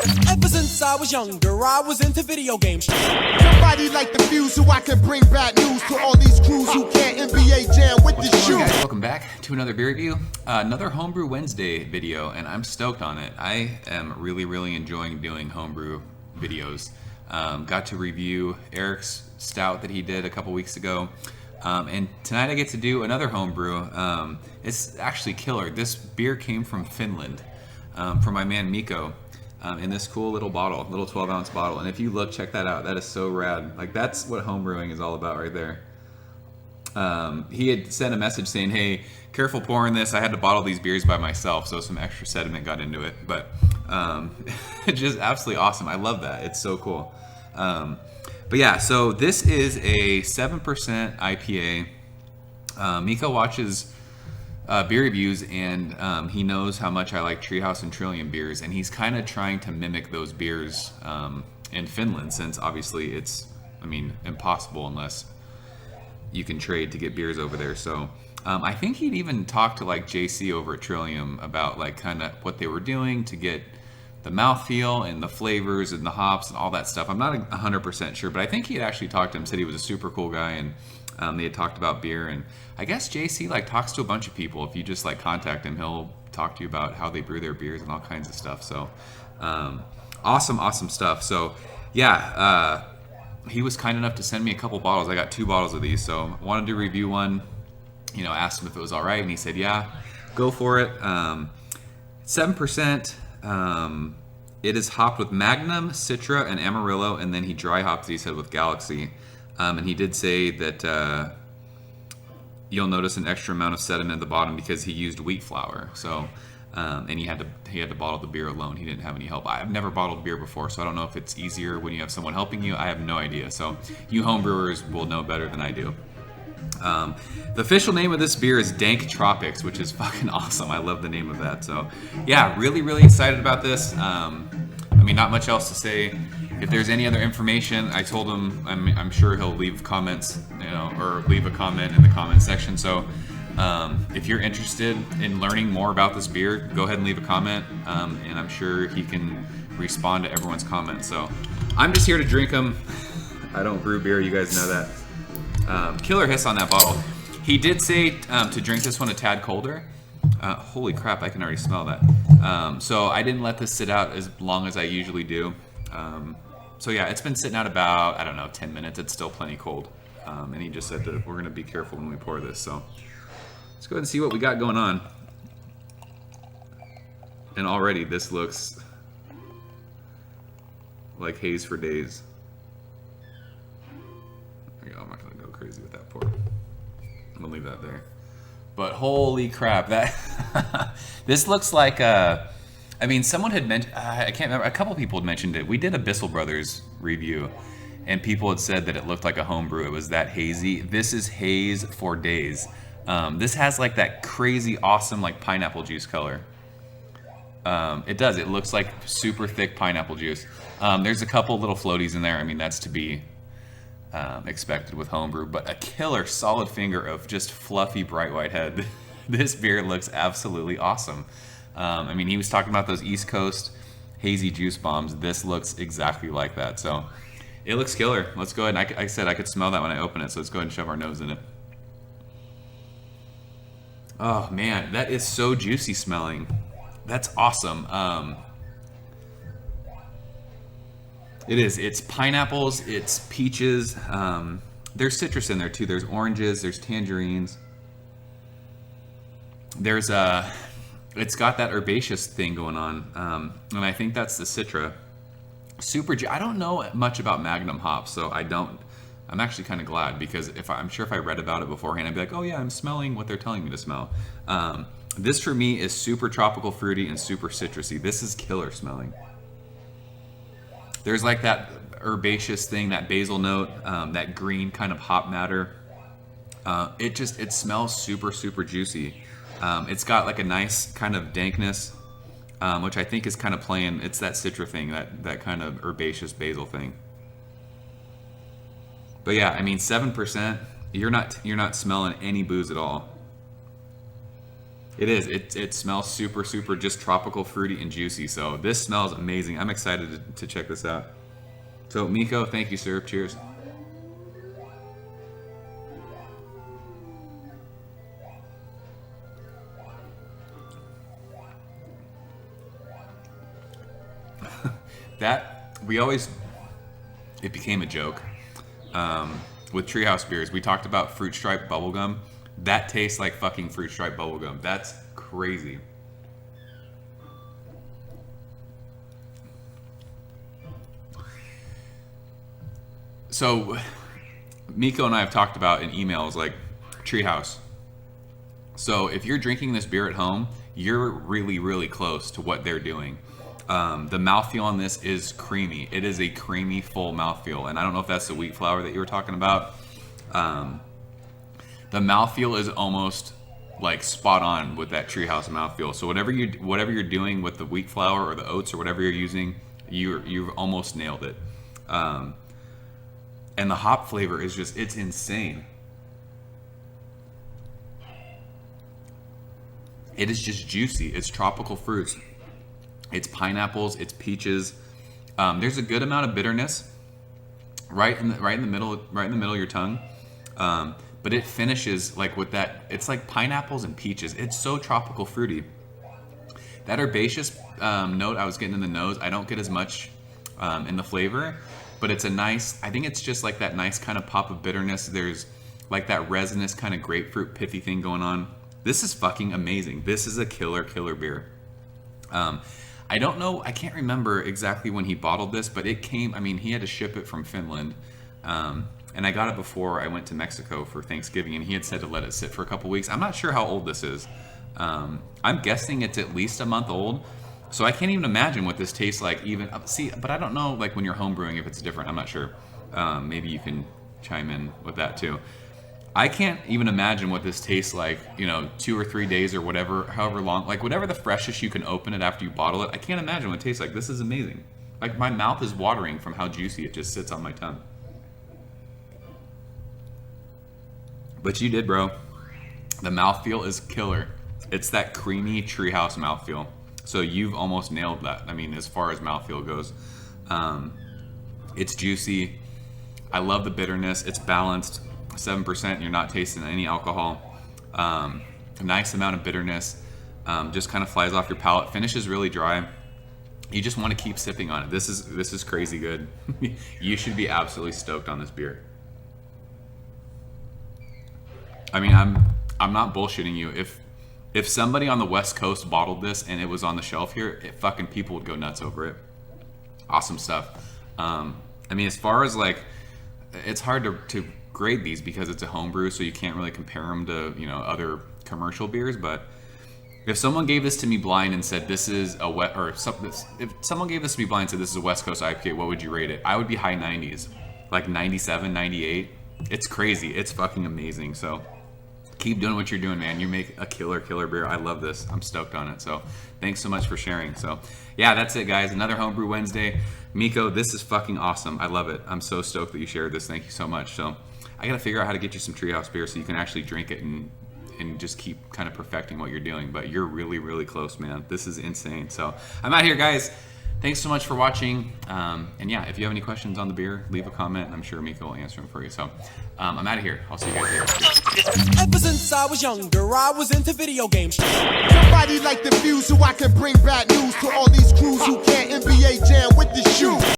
Ever since I was younger, I was into video games. Somebody like the fuse so I can bring bad news to all these crews who can't NBA jam with the shoe. Guys, welcome back to another beer review, another Homebrew Wednesday video, and I'm stoked on it. I am really enjoying doing homebrew videos. Got to review Eric's stout that he did a couple weeks ago, and tonight I get to do another homebrew. It's actually killer. This beer came from Finland, from my man Mikko. In this cool little bottle, little 12-ounce bottle. And if you look, check that out. That is so rad. Like, that's what homebrewing is all about right there. He had sent a message saying, hey, careful pouring this. I had to bottle these beers by myself, so some extra sediment got into it. But just absolutely awesome. I love that. It's so cool. But yeah, so this is a 7% IPA. Mikko watches beer reviews, and he knows how much I like Treehouse and Trillium beers, and he's kind of trying to mimic those beers in Finland, since obviously it's, impossible unless you can trade to get beers over there. So I think he'd even talked to like JC over at Trillium about like kind of what they were doing to get the mouthfeel and the flavors and the hops and all that stuff. I'm not 100% sure, but I think he had actually talked to him, said he was a super cool guy, and they had talked about beer. And I guess JC like talks to a bunch of people. If you just like contact him, he'll talk to you about how they brew their beers and all kinds of stuff. So awesome stuff. So yeah, he was kind enough to send me a couple bottles. I got 2 bottles of these, so wanted to review one. Asked him if it was all right, and he said yeah, go for it. 7%. It is hopped with Magnum, Citra, and Amarillo, and then he dry hopped, he said, with Galaxy. And he did say that you'll notice an extra amount of sediment at the bottom because he used wheat flour. So, and he had to bottle the beer alone. He didn't have any help. I've never bottled beer before, so I don't know if it's easier when you have someone helping you. I have no idea. So you homebrewers will know better than I do. The official name of this beer is Dank Tropics, which is fucking awesome. I love the name of that. So yeah, really excited about this. Not much else to say. If there's any other information, I told him I'm sure he'll leave comments, or leave a comment in the comment section. So if you're interested in learning more about this beer, go ahead and leave a comment, and I'm sure he can respond to everyone's comments. So I'm just here to drink them. I don't brew beer, you guys know that. Killer hiss on that bottle. He did say to drink this one a tad colder. Holy crap, I can already smell that. So I didn't let this sit out as long as I usually do. So yeah, it's been sitting out about, 10 minutes. It's still plenty cold. And he just said that we're going to be careful when we pour this. So let's go ahead and see what we got going on. And already this looks like haze for days. There we go. I'm not going to go crazy with that pour. I'm going to leave that there. But holy crap, that this looks like someone had mentioned, I can't remember, a couple people had mentioned it. We did a Bissell Brothers review, and people had said that it looked like a homebrew. It was that hazy. This is haze for days. This has like that crazy awesome like pineapple juice color. It does. It looks like super thick pineapple juice. There's a couple little floaties in there. That's to be expected with homebrew, but a killer solid finger of just fluffy bright white head. This beer looks absolutely awesome. He was talking about those East Coast hazy juice bombs. This looks exactly like that. So it looks killer. Let's go ahead. And I said I could smell that when I open it, so let's go ahead and shove our nose in it. Oh man, that is so juicy smelling. That's awesome. It is. It's pineapples. It's peaches. There's citrus in there too. There's oranges. There's tangerines. There's it's got that herbaceous thing going on, and I think that's the Citra. I don't know much about Magnum hops, so I'm actually kind of glad, because I'm sure if I read about it beforehand, I'd be like, oh yeah, I'm smelling what they're telling me to smell. This for me is super tropical fruity and super citrusy. This is killer smelling. There's like that herbaceous thing, that basil note, that green kind of hop matter. It smells super juicy. It's got like a nice kind of dankness, which I think is kind of playing. It's that citra thing, that kind of herbaceous basil thing. But yeah, 7%. You're not smelling any booze at all. It is. It smells super, super just tropical, fruity, and juicy. So this smells amazing. I'm excited to check this out. So Mikko, thank you, sir. Cheers. It became a joke with Treehouse beers. We talked about fruit stripe bubblegum. That tastes like fucking fruit stripe bubblegum. That's crazy. So Mikko and I have talked about in emails like Treehouse. So if you're drinking this beer at home, you're really, really close to what they're doing. The mouthfeel on this is creamy. It is a creamy, full mouthfeel. And I don't know if that's the wheat flour that you were talking about. The mouthfeel is almost like spot on with that Treehouse mouthfeel. So whatever you're doing with the wheat flour or the oats or whatever you're using, you've almost nailed it. And the hop flavor is just, it's insane. It is just juicy. It's tropical fruits. It's pineapples. It's peaches. There's a good amount of bitterness right in the middle of your tongue. But it finishes like with that. It's like pineapples and peaches. It's so tropical fruity. That herbaceous note I was getting in the nose, I don't get as much in the flavor, but it's a nice, I think it's just like that nice kind of pop of bitterness. There's like that resinous kind of grapefruit pithy thing going on. This is fucking amazing. This is a killer beer. I don't know, I can't remember exactly when he bottled this, but it came, I mean, he had to ship it from Finland. And I got it before I went to Mexico for Thanksgiving, and he had said to let it sit for a couple weeks. I'm not sure how old this is. I'm guessing it's at least a month old. So I can't even imagine what this tastes like even, see, but I don't know, like when you're home brewing, if it's different, I'm not sure. Maybe you can chime in with that too. I can't even imagine what this tastes like, 2 or 3 days or whatever, however long, like whatever the freshest you can open it after you bottle it. I can't imagine what it tastes like. This is amazing. Like my mouth is watering from how juicy it just sits on my tongue. But you did, bro. The mouthfeel is killer. It's that creamy Treehouse mouthfeel. So you've almost nailed that. I mean, as far as mouthfeel goes. It's juicy. I love the bitterness. It's balanced. 7%. You're not tasting any alcohol. A nice amount of bitterness. Just kind of flies off your palate. Finishes really dry. You just want to keep sipping on it. This is crazy good. You should be absolutely stoked on this beer. I mean, I'm not bullshitting you. If somebody on the West Coast bottled this and it was on the shelf here, fucking people would go nuts over it. Awesome stuff. I mean, as far as like, it's hard to grade these because it's a homebrew, so you can't really compare them to other commercial beers. But if someone gave this to me blind and said this is if someone gave this to me blind and said this is a West Coast IPA, what would you rate it? I would be high 90s, like 97, 98. It's crazy. It's fucking amazing. So keep doing what you're doing, man. You make a killer beer. I love this. I'm stoked on it. So thanks so much for sharing. So yeah, that's it, guys. Another Homebrew Wednesday. Mikko, this is fucking awesome. I love it. I'm so stoked that you shared this. Thank you so much. So I got to figure out how to get you some Treehouse beer so you can actually drink it and just keep kind of perfecting what you're doing. But you're really, really close, man. This is insane. So I'm out here, guys. Thanks so much for watching. And yeah, if you have any questions on the beer, leave a comment. I'm sure Mikko will answer them for you. So I'm out of here. I'll see you guys later. Ever since I was younger, I was into video games. Somebody like the Fuse so I can bring bad news to all these crews who can't NBA